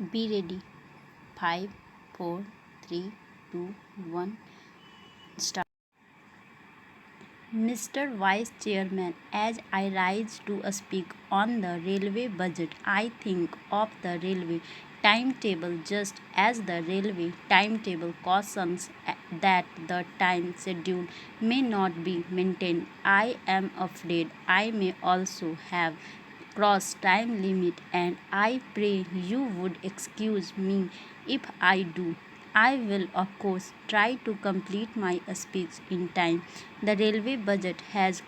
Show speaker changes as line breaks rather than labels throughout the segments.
Be ready. 5, 4, 3, 2, 1. Start. Mr. Vice Chairman, as I rise to speak on the railway budget, I think of the railway timetable just as the railway timetable cautions that the time schedule may not be maintained. I am afraid I may also have cross time limit, and I pray you would excuse me if I do. I will, of course, try to complete my speech in time. The railway budget has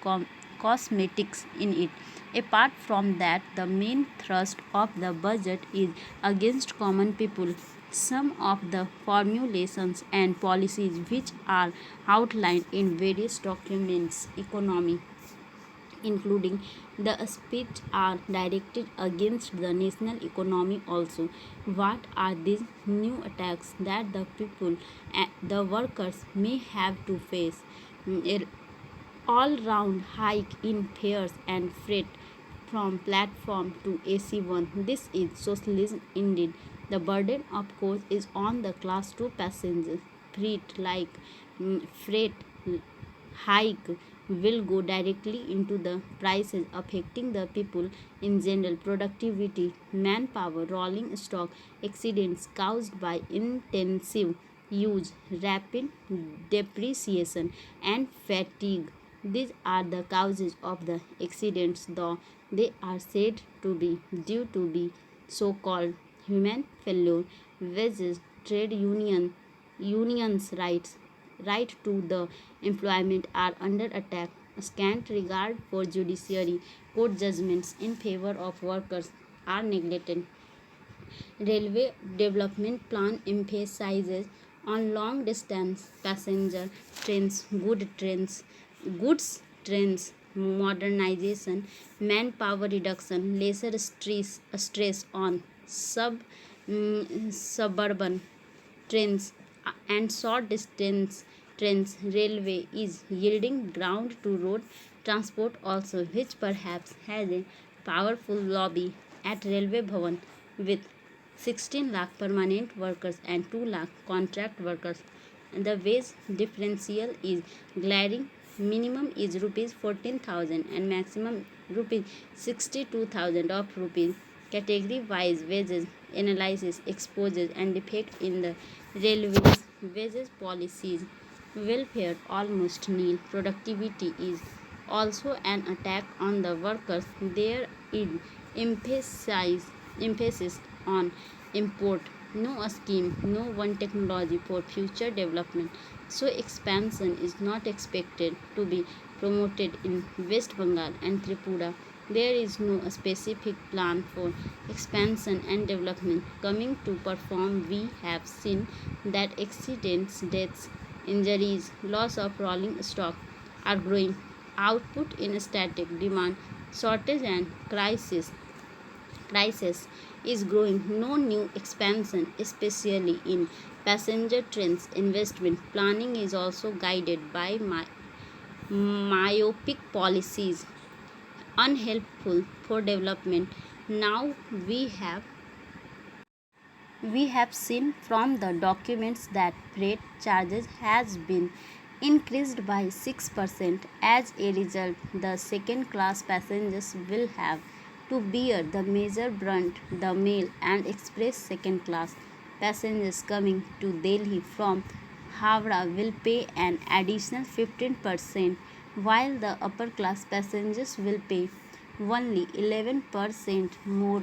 cosmetics in it. Apart from that, the main thrust of the budget is against common people. Some of the formulations and policies which are outlined in various documents, economy including the speech, are directed against the national economy also. What are these new attacks that the people, the workers may have to face? A all-round hike in fares and freight from platform to AC1. This is socialism indeed. The burden, of course, is on the class 2 passengers. Freight hike will go directly into the prices, affecting the people in general. Productivity, manpower, rolling stock accidents caused by intensive use, rapid depreciation, and fatigue. These are the causes of the accidents, though they are said to be due to be so-called human failure. Wages, trade unions' right to the employment are under attack. Scant regard for judiciary court judgments in favor of workers are neglected. Railway Development Plan emphasizes on long distance passenger trains, goods trains, modernization, manpower reduction, lesser stress on suburban trains and short distance trains. Railway is yielding ground to road transport also, which perhaps has a powerful lobby at Railway Bhavan with 16 lakh permanent workers and 2 lakh contract workers. The wage differential is glaring. Minimum is rupees 14,000 and maximum rupees 62,000 of rupees. Category wise wages analysis exposes and defect in the railways wages policies. Welfare almost nil. Productivity is also an attack on the workers. There is emphasis on import. No scheme, no one technology for future development. So expansion is not expected to be promoted in West Bengal and Tripura. There is no specific plan for expansion and development. Coming to perform, we have seen that accidents, deaths, injuries, loss of rolling stock are growing. Output in static, demand shortage and crisis is growing. No new expansion, especially in passenger trains. Investment planning is also guided by myopic policies, unhelpful for development. Now we have seen from the documents that freight charges has been increased by 6%. As a result, the second class passengers will have to bear the major brunt. The mail and express second class passengers coming to Delhi from Howrah will pay an additional 15%, while the upper class passengers will pay only 11% more.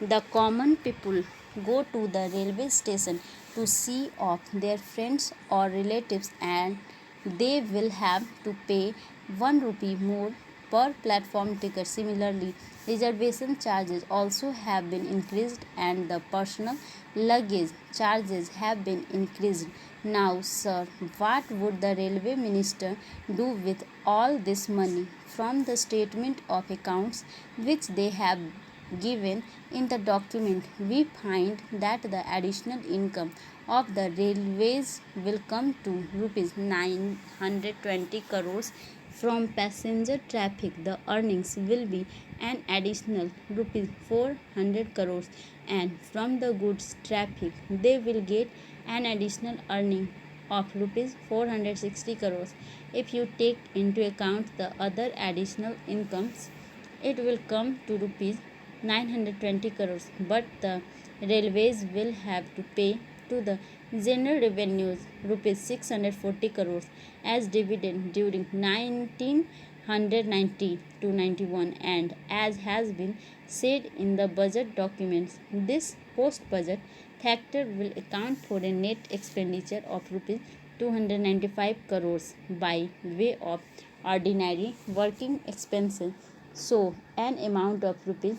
The common people go to the railway station to see off their friends or relatives, and they will have to pay 1 rupee more per platform ticket. Similarly, reservation charges also have been increased and the personal luggage charges have been increased. Now, sir, what would the railway minister do with all this money? From the statement of accounts which they have given in the document, we find that the additional income of the railways will come to rupees 920 crores From passenger traffic, the earnings will be an additional rupees 400 crores, and from the goods traffic, they will get an additional earning of rupees 460 crores. If you take into account the other additional incomes, it will come to rupees 920 crores, but the railways will have to pay to the general revenues rupees 640 crores as dividend during 1990 to 91, and as has been said in the budget documents, this post budget factor will account for a net expenditure of rupees 295 crores by way of ordinary working expenses. So, an amount of rupees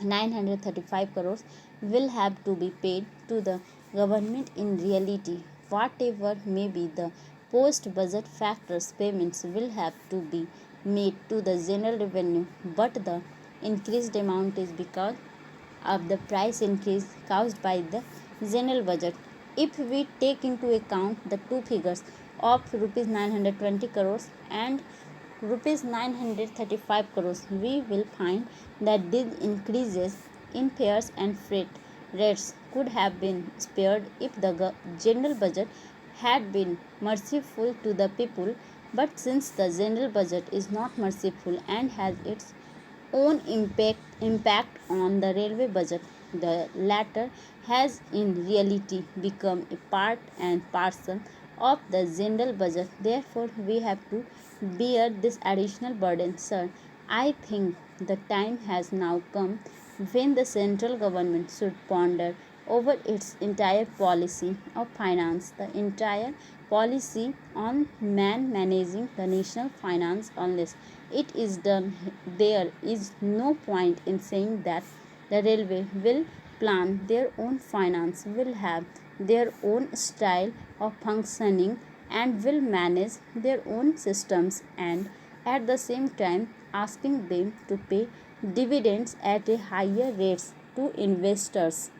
935 crores will have to be paid to the government in reality. Whatever may be the post budget factors, payments will have to be made to the general revenue, but the increased amount is because of the price increase caused by the general budget. If we take into account the two figures of rupees 920 crores and rupees 935 crores, we will find that these increases in fares and freight rates could have been spared if the general budget had been merciful to the people. But since the general budget is not merciful and has its own impact on the railway budget, the latter has in reality become a part and parcel of the general budget. Therefore, we have to bear this additional burden, sir. I think the time has now come when the central government should ponder over its entire policy of finance, the entire policy on managing the national finance. Unless it is done, there is no point in saying that the railway will plan their own finance, will have their own style of functioning, and will manage their own systems, and at the same time asking them to pay dividends at a higher rates to investors.